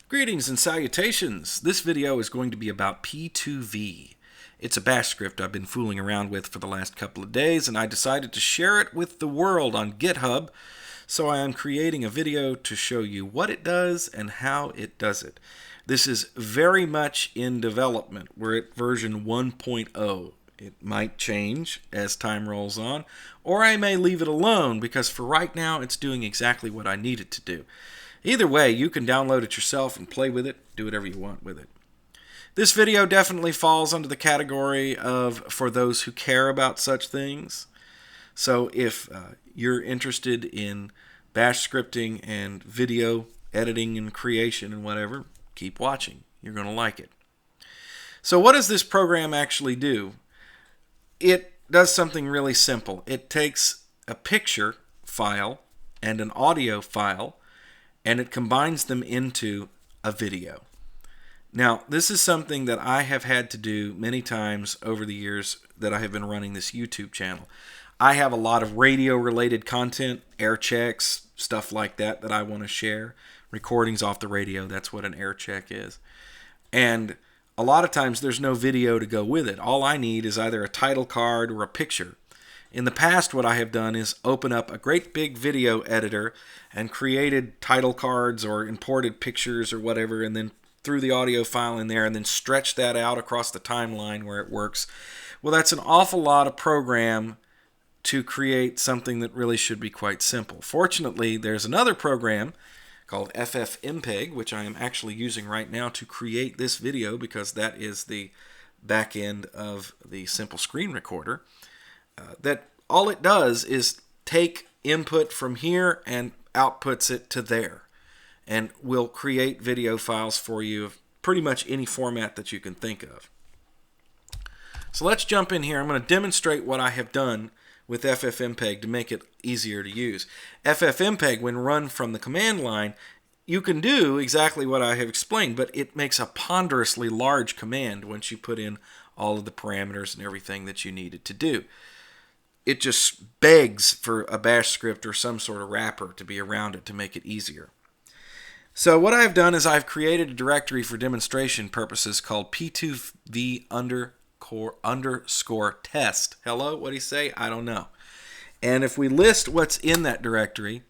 Greetings and salutations. This video is going to be about P2V. It's a bash script I've been fooling around with for the last couple of days, and I decided to share it with the world on GitHub. So I am creating a video to show you what it does and how it does it. This is very much in development. We're at version 1.0. It might change as time rolls on, or I may leave it alone because for right now it's doing exactly what I need it to do. Either way, you can download it yourself and play with it, do whatever you want with it. This video definitely falls under the category of for those who care about such things. So if you're interested in bash scripting and video editing and creation and whatever, keep watching. You're going to like it. So what does this program actually do? It does something really simple. It takes a picture file and an audio file, and it combines them into a video. Now, this is something that I have had to do many times over the years that I have been running this YouTube channel. I have a lot of radio-related content, air checks, stuff like that I want to share. Recordings off the radio, that's what an air check is. And a lot of times there's no video to go with it. All I need is either a title card or a picture. In the past, what I have done is open up a great big video editor and created title cards or imported pictures or whatever, and then threw the audio file in there and then stretched that out across the timeline where it works. Well, that's an awful lot of program to create something that really should be quite simple. Fortunately, there's another program called ffmpeg, which I am actually using right now to create this video because that is the back end of the simple screen recorder. That all it does is take input from here and outputs it to there, and will create video files for you of pretty much any format that you can think of. So let's jump in here. I'm going to demonstrate what I have done with ffmpeg to make it easier to use. ffmpeg, when run from the command line, you can do exactly what I have explained, but it makes a ponderously large command once you put in all of the parameters and everything that you needed to do. It just begs for a bash script or some sort of wrapper to be around it to make it easier. So what I've done is I've created a directory for demonstration purposes called P2V underscore test. Hello, what do you say? I don't know. And if we list what's in that directory,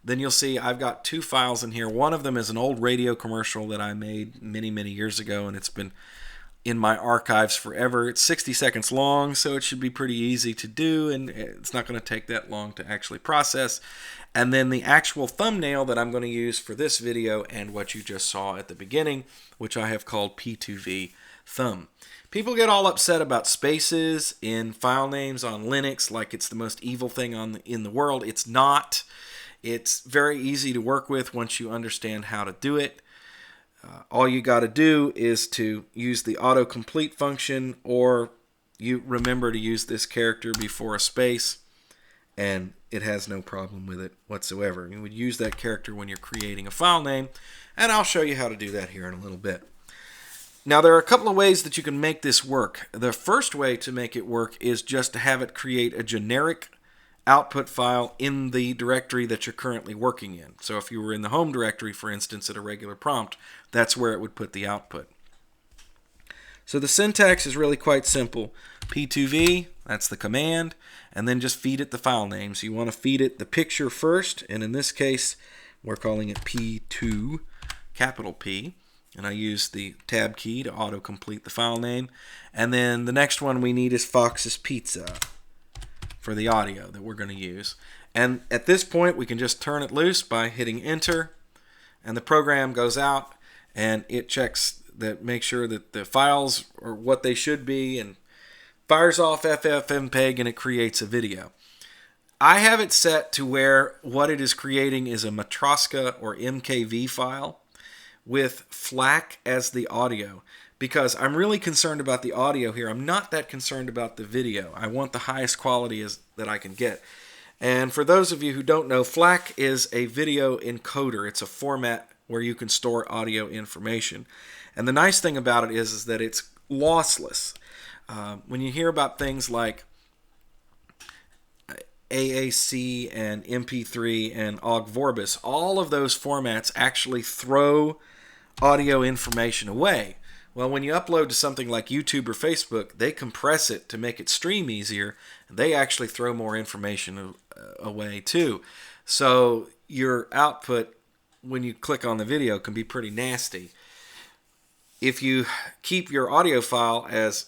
then you'll see I've got two files in here. One of them is an old radio commercial that I made many, many years ago, and it's been in my archives forever. It's 60 seconds long, so it should be pretty easy to do, and it's not going to take that long to actually process. And then the actual thumbnail that I'm going to use for this video and what you just saw at the beginning, which I have called P2V thumb. People get all upset about spaces in file names on Linux like it's the most evil thing in the world. It's not. It's very easy to work with once you understand how to do it. All you got to do is to use the autocomplete function, or you remember to use this character before a space, and it has no problem with it whatsoever. You would use that character when you're creating a file name, and I'll show you how to do that here in a little bit. Now, there are a couple of ways that you can make this work. The first way to make it work is just to have it create a generic output file in the directory that you're currently working in. So if you were in the home directory, for instance, at a regular prompt, that's where it would put the output. So the syntax is really quite simple. P2V, that's the command, and then just feed it the file name. So you want to feed it the picture first, and in this case, we're calling it P2, capital P, and I use the tab key to autocomplete the file name. And then the next one we need is Fox's Pizza for the audio that we're going to use. And at this point, we can just turn it loose by hitting enter, and the program goes out and it checks that, makes sure that the files are what they should be, and fires off ffmpeg, and it creates a video. I have it set to where what it is creating is a Matroska or MKV file with FLAC as the audio, because I'm really concerned about the audio here. I'm not that concerned about the video. I want the highest quality that I can get. And for those of you who don't know, FLAC is a video encoder. It's a format where you can store audio information. And the nice thing about it is that it's lossless. When you hear about things like AAC and MP3 and OGG Vorbis, all of those formats actually throw audio information away. Well, when you upload to something like YouTube or Facebook, they compress it to make it stream easier. They actually throw more information away too. So your output, when you click on the video, can be pretty nasty. If you keep your audio file as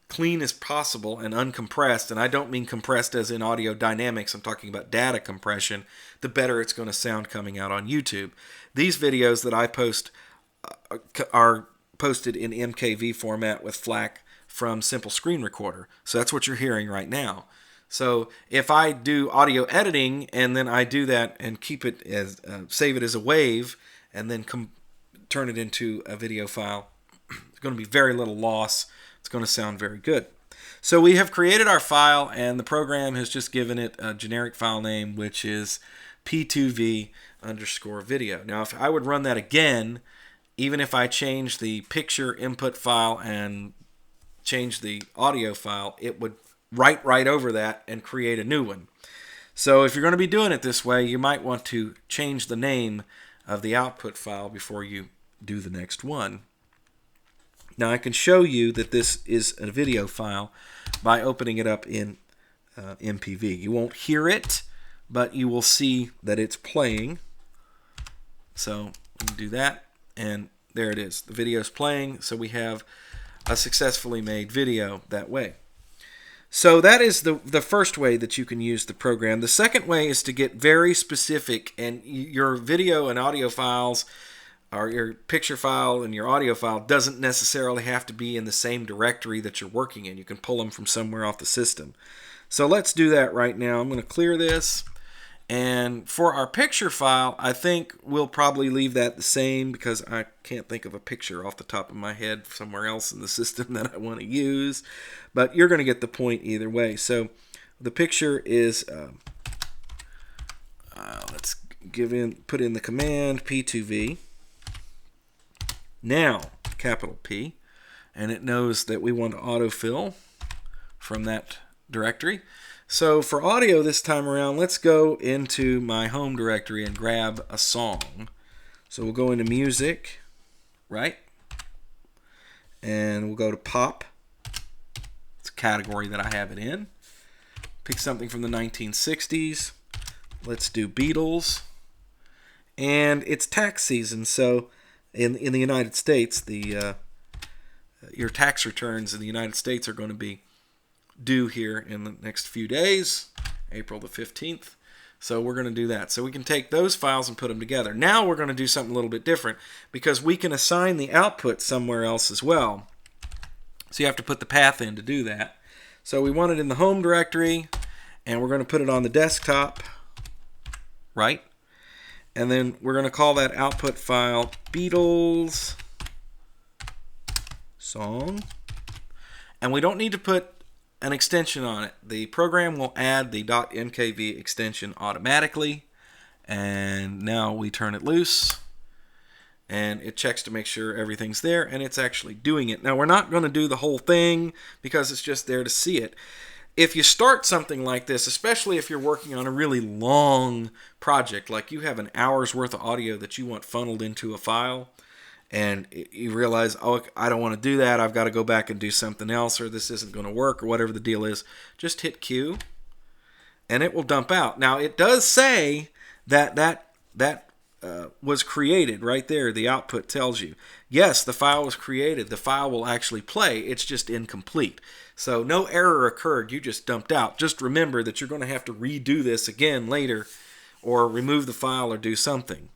clean as possible and uncompressed, and I don't mean compressed as in audio dynamics, I'm talking about data compression, the better it's going to sound coming out on YouTube. These videos that I post are posted in MKV format with FLAC from Simple Screen Recorder. So that's what you're hearing right now. So if I do audio editing and then I do that and keep it as save it as a wave and then turn it into a video file, there's going to be very little loss. It's going to sound very good. So we have created our file, and the program has just given it a generic file name, which is P2V _ video. Now, if I would run that again, even if I change the picture input file and change the audio file, it would write right over that and create a new one. So if you're going to be doing it this way, you might want to change the name of the output file before you do the next one. Now I can show you that this is a video file by opening it up in MPV. You won't hear it, but you will see that it's playing. So we can do that, and there it is. The video is playing, so we have a successfully made video that way. So that is the first way that you can use the program. The second way is to get very specific, and your video and audio files, or your picture file and your audio file, doesn't necessarily have to be in the same directory that you're working in. You can pull them from somewhere off the system. So let's do that right now. I'm going to clear this. And for our picture file, I think we'll probably leave that the same because I can't think of a picture off the top of my head somewhere else in the system that I want to use. But you're going to get the point either way. So the picture is, let's put in the command P2V. Now, capital P, and it knows that we want to autofill from that directory. So for audio this time around, let's go into my home directory and grab a song. So we'll go into music, right? And we'll go to pop. It's a category that I have it in. Pick something from the 1960s. Let's do Beatles. And it's tax season, so in the United States, your tax returns in the United States are going to be due here in the next few days, April the 15th. So we're going to do that. So we can take those files and put them together. Now we're going to do something a little bit different because we can assign the output somewhere else as well. So you have to put the path in to do that. So we want it in the home directory, and we're going to put it on the desktop, right? And then we're going to call that output file Beatles song. And we don't need to put an extension on it. The program will add the .mkv extension automatically. And now we turn it loose. And it checks to make sure everything's there, and it's actually doing it. Now we're not going to do the whole thing because it's just there to see it. If you start something like this, especially if you're working on a really long project, like you have an hour's worth of audio that you want funneled into a file, and you realize, oh, I don't want to do that, I've got to go back and do something else, or this isn't going to work, or whatever the deal is, just hit Q, and it will dump out. Now, it does say that was created right there. The output tells you, yes, the file was created. The file will actually play. It's just incomplete. So no error occurred. You just dumped out. Just remember that you're going to have to redo this again later, or remove the file or do something.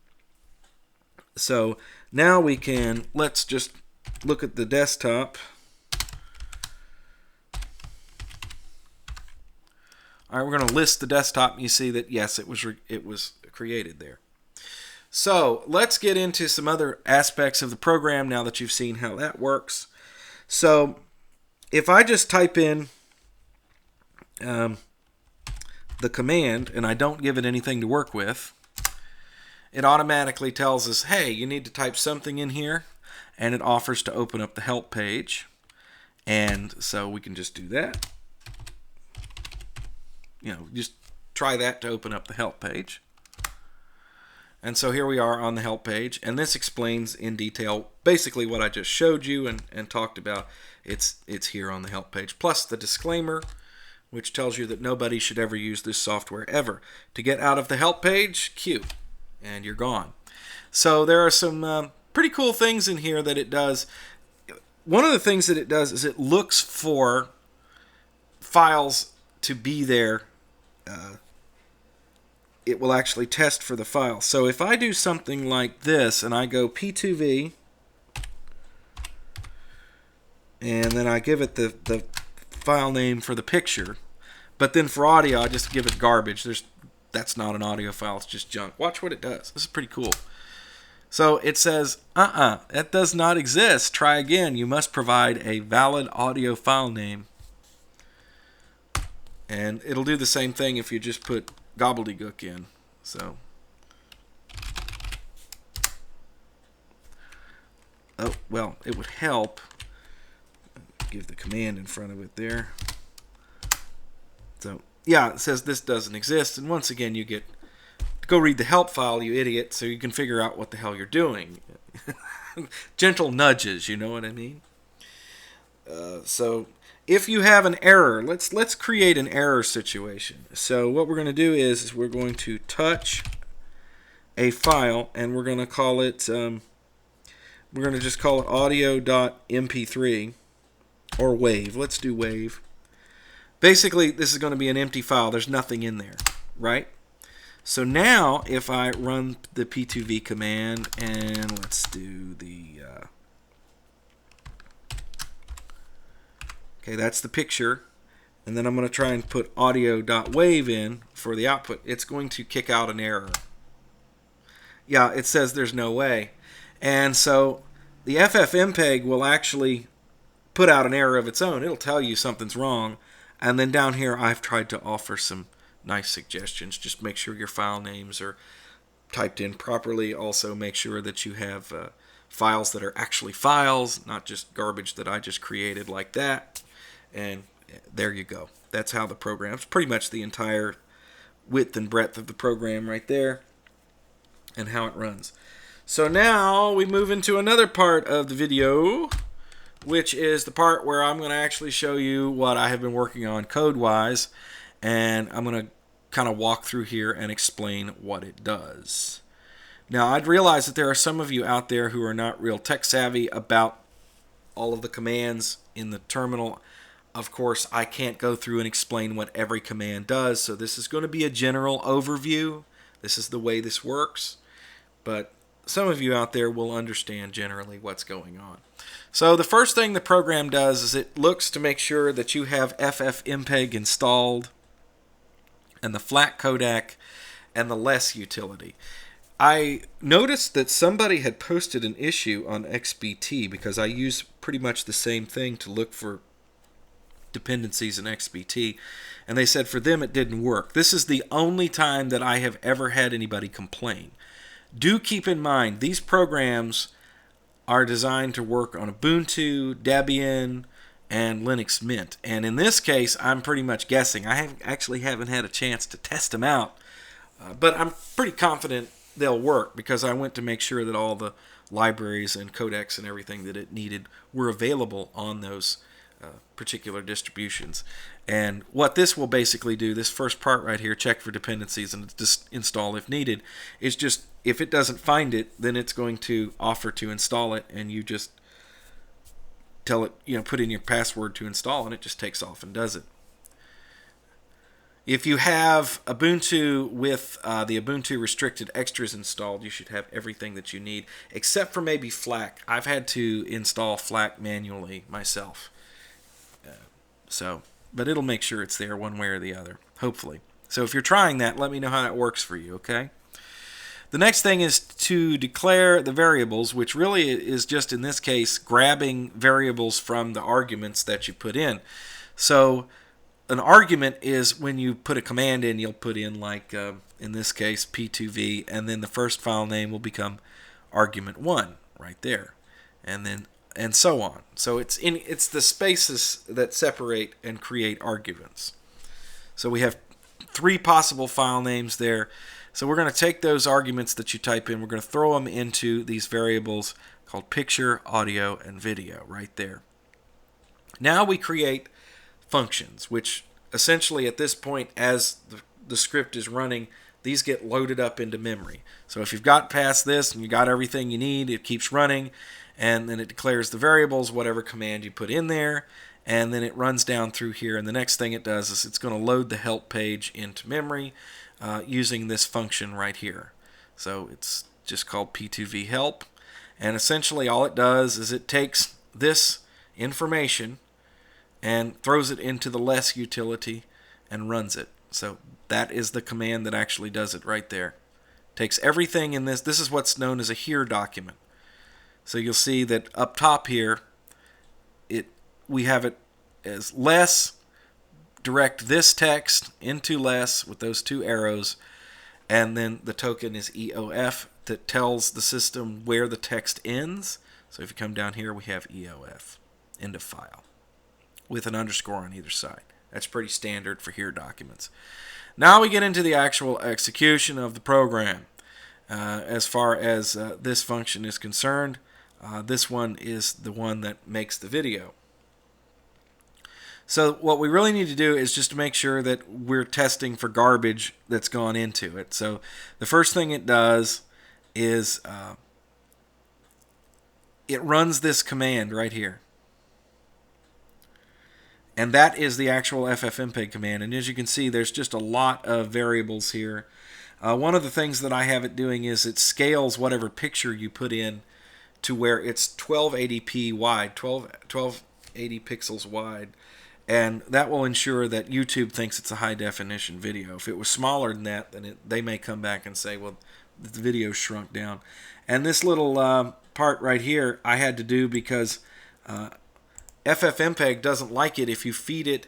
So now let's just look at the desktop. All right, we're going to list the desktop, and you see that, yes, it was created there. So let's get into some other aspects of the program now that you've seen how that works. So if I just type in the command and I don't give it anything to work with, it automatically tells us, hey, you need to type something in here, and it offers to open up the help page. And so we can just do that. Just try that to open up the help page. And so here we are on the help page, and this explains in detail basically what I just showed you and talked about. It's here on the help page, plus the disclaimer, which tells you that nobody should ever use this software ever. To get out of the help page, Q, and you're gone. So there are some pretty cool things in here that it does. One of the things that it does is it looks for files to be there. It will actually test for the file. So if I do something like this and I go P2V and then I give it the file name for the picture, but then for audio I just give it garbage. That's not an audio file, it's just junk. Watch what it does. This is pretty cool. So it says, that does not exist. Try again. You must provide a valid audio file name. And it'll do the same thing if you just put gobbledygook in. So, oh, well, it would help. Give the command in front of it there. So, yeah, it says this doesn't exist. And once again, you get to go read the help file, you idiot, so you can figure out what the hell you're doing. Gentle nudges, you know what I mean? So if you have an error, let's create an error situation. So what we're going to do is we're going to touch a file, and we're going to call it, we're going to just call it audio.mp3 or wave. Let's do wave. Basically, this is going to be an empty file. There's nothing in there, right? So now, if I run the P2V command, and let's do the, okay, that's the picture, and then I'm going to try and put audio.wave in for the output. It's going to kick out an error. Yeah, it says there's no way. And so the ffmpeg will actually put out an error of its own. It'll tell you something's wrong. And then down here, I've tried to offer some nice suggestions. Just make sure your file names are typed in properly. Also make sure that you have files that are actually files, not just garbage that I just created like that. And there you go. That's how the program, it's pretty much the entire width and breadth of the program right there and how it runs. So now we move into another part of the video, which is the part where I'm going to actually show you what I have been working on code-wise, and I'm going to kind of walk through here and explain what it does. Now, I'd realize that there are some of you out there who are not real tech-savvy about all of the commands in the terminal. Of course, I can't go through and explain what every command does, so this is going to be a general overview. This is the way this works, but some of you out there will understand generally what's going on. So the first thing the program does is it looks to make sure that you have ffmpeg installed and the FLAC codec and the less utility. I noticed that somebody had posted an issue on XBT because I use pretty much the same thing to look for dependencies in XBT, and they said for them it didn't work. This is the only time that I have ever had anybody complain. Do keep in mind, these programs are designed to work on Ubuntu, Debian, and Linux Mint. And in this case, I'm pretty much guessing. I actually haven't had a chance to test them out, but I'm pretty confident they'll work because I went to make sure that all the libraries and codecs and everything that it needed were available on those particular distributions. And what this will basically do, this first part right here, check for dependencies and just install if needed, is just if it doesn't find it, then it's going to offer to install it, and you just tell it, put in your password to install, and it just takes off and does it. If you have Ubuntu with the Ubuntu restricted extras installed, you should have everything that you need, except for maybe FLAC. I've had to install FLAC manually myself. But it'll make sure it's there one way or the other, hopefully. So if you're trying that, let me know how that works for you, okay? The next thing is to declare the variables, which really is just, in this case, grabbing variables from the arguments that you put in. So an argument is when you put a command in, you'll put in, like, in this case, P2V, and then the first file name will become argument 1 right there. And so on. So it's the spaces that separate and create arguments. So we have 3 possible file names there. So we're going to take those arguments that you type in, we're going to throw them into these variables called picture, audio, and video right there. Now we create functions, which essentially at this point, as the script is running, these get loaded up into memory. So if you've got past this and you got everything you need, it keeps running, and then it declares the variables, whatever command you put in there, and then it runs down through here, and the next thing it does is it's going to load the help page into memory using this function right here. So it's just called P2V help, and essentially all it does is it takes this information and throws it into the less utility and runs it. So that is the command that actually does it right there. Takes everything in this. This is what's known as a here document. So you'll see that up top here, we have it as less, direct this text into less with those two arrows, and then the token is EOF that tells the system where the text ends. So if you come down here, we have EOF, end of file, with an underscore on either side. That's pretty standard for here documents. Now we get into the actual execution of the program. As far as this function is concerned, this one is the one that makes the video. So what we really need to do is just to make sure that we're testing for garbage that's gone into it. So the first thing it does is it runs this command right here. And that is the actual ffmpeg command. And as you can see, there's just a lot of variables here. One of the things that I have it doing is it scales whatever picture you put in to where it's 1280p wide, 1280 pixels wide. And that will ensure that YouTube thinks it's a high definition video. If it was smaller than that, then they may come back and say, well, the video shrunk down. And this little part right here I had to do because ffmpeg doesn't like it if you feed it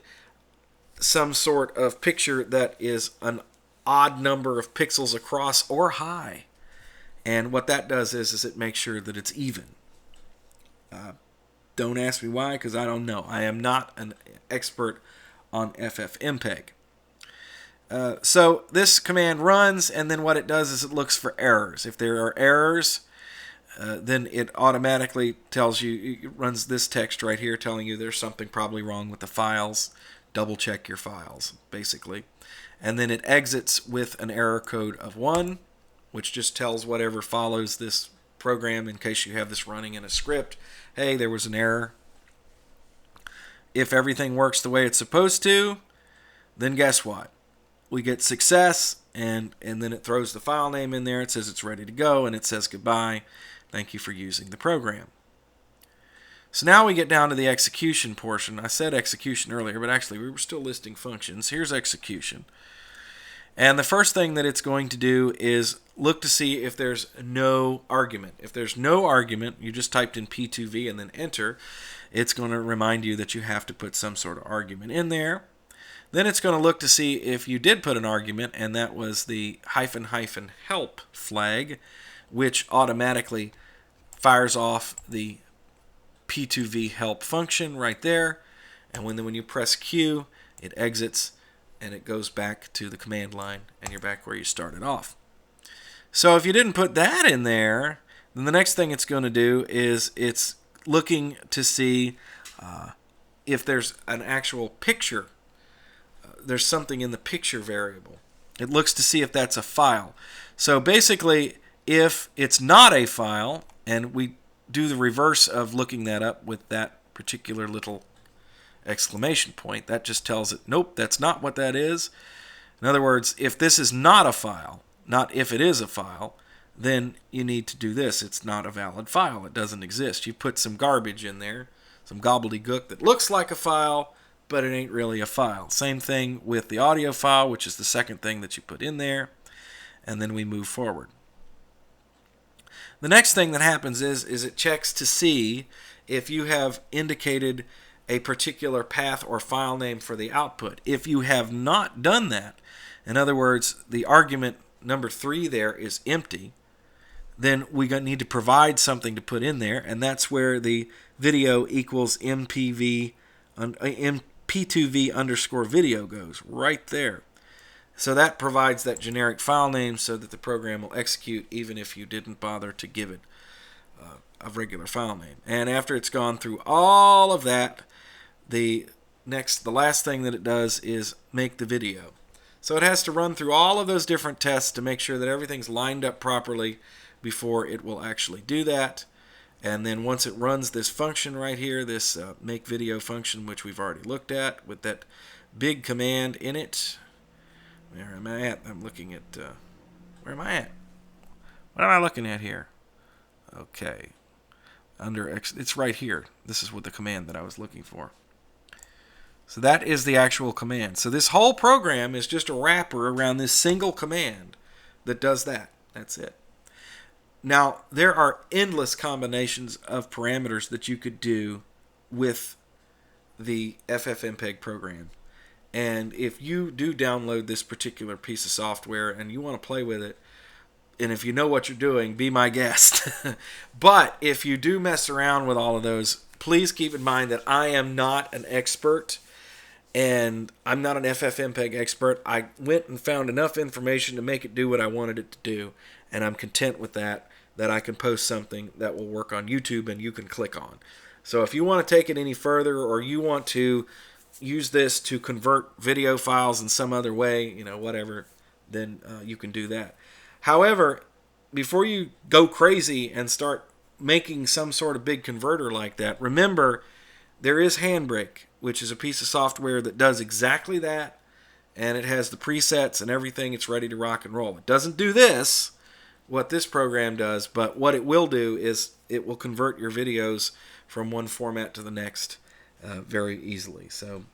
some sort of picture that is an odd number of pixels across or high. And what that does is it makes sure that it's even. Don't ask me why, because I don't know. I am not an expert on ffmpeg. So this command runs, and then what it does is it looks for errors. If there are errors, then it automatically tells you, it runs this text right here telling you there's something probably wrong with the files. Double check your files, basically. And then it exits with an error code of 1, which just tells whatever follows this program, in case you have this running in a script, hey, there was an error. If everything works the way it's supposed to, then guess what? We get success, and then it throws the file name in there. It says it's ready to go, and it says goodbye. Thank you for using the program. So now we get down to the execution portion. I said execution earlier, but actually we were still listing functions. Here's execution. And the first thing that it's going to do is look to see if there's no argument. If there's no argument, you just typed in P2V and then enter, it's going to remind you that you have to put some sort of argument in there. Then it's going to look to see if you did put an argument, and that was the --help flag, which automatically fires off the P2V help function right there. And when you press Q, it exits and it goes back to the command line, and you're back where you started off. So if you didn't put that in there, then the next thing it's going to do is it's looking to see if there's an actual picture. There's something in the picture variable. It looks to see if that's a file. So basically, if it's not a file, and we do the reverse of looking that up with that particular little exclamation point, that just tells it, nope, that's not what that is. In other words, if this is not a file, not if it is a file, then you need to do this. It's not a valid file. It doesn't exist. You put some garbage in there, some gobbledygook that looks like a file, but it ain't really a file. Same thing with the audio file, which is the second thing that you put in there, and then we move forward. The next thing that happens is it checks to see if you have indicated a particular path or file name for the output. If you have not done that, in other words, the argument number 3 there is empty, then we need to provide something to put in there, and that's where the video equals P2V underscore video goes, right there. So that provides that generic file name so that the program will execute even if you didn't bother to give it a regular file name. And after it's gone through all of that, the last thing that it does is make the video. So it has to run through all of those different tests to make sure that everything's lined up properly before it will actually do that. And then once it runs this function right here, this make video function, which we've already looked at with that big command in it. Where am I at? I'm looking at, where am I at? What am I looking at here? Okay. It's right here. This is what the command that I was looking for. So that is the actual command. So this whole program is just a wrapper around this single command that does that. That's it. Now, there are endless combinations of parameters that you could do with the ffmpeg program. And if you do download this particular piece of software and you want to play with it, and if you know what you're doing, be my guest. But if you do mess around with all of those, please keep in mind that I am not an expert, and I'm not an ffmpeg expert. I went and found enough information to make it do what I wanted it to do, and I'm content with that I can post something that will work on YouTube and you can click on. So if you want to take it any further, or you want to use this to convert video files in some other way, whatever, then you can do that. However, before you go crazy and start making some sort of big converter like that, remember there is Handbrake, which is a piece of software that does exactly that, and it has the presets and everything. It's ready to rock and roll. It doesn't do what this program does, but what it will do is it will convert your videos from one format to the next very easily. So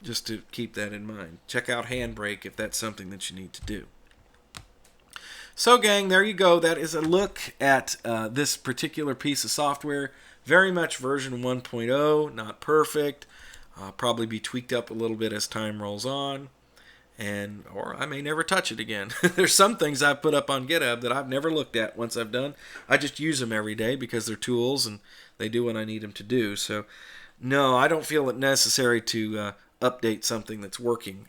just to keep that in mind. Check out Handbrake if that's something that you need to do. So gang, there you go. That is a look at this particular piece of software. Very much version 1.0, not perfect. Probably be tweaked up a little bit as time rolls on. Or I may never touch it again. There's some things I've put up on GitHub that I've never looked at once I'm done. I just use them every day because they're tools and they do what I need them to do. So no, I don't feel it necessary to update something that's working.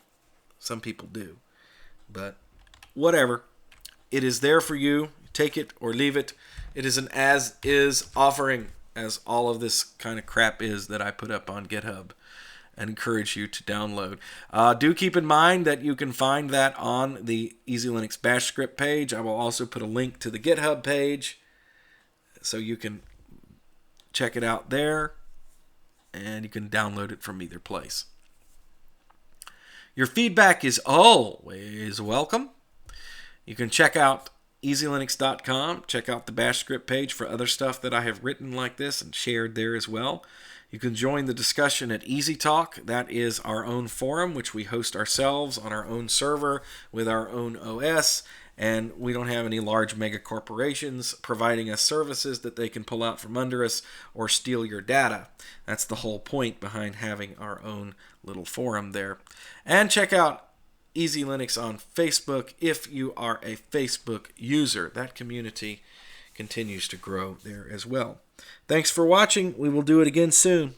Some people do. But whatever. It is there for you. Take it or leave it. It is an as-is offering, as all of this kind of crap is that I put up on GitHub and encourage you to download. Do keep in mind that you can find that on the EzeeLinux Bash script page. I will also put a link to the GitHub page so you can check it out there, and you can download it from either place. Your feedback is always welcome. You can check out EzeeLinux.com. Check out the Bash script page for other stuff that I have written like this and shared there as well. You can join the discussion at EzeeTalk. That is our own forum, which we host ourselves on our own server with our own OS. And we don't have any large mega corporations providing us services that they can pull out from under us or steal your data. That's the whole point behind having our own little forum there. And check out EzeeLinux on Facebook if you are a Facebook user. That community continues to grow there as well. Thanks for watching. We will do it again soon.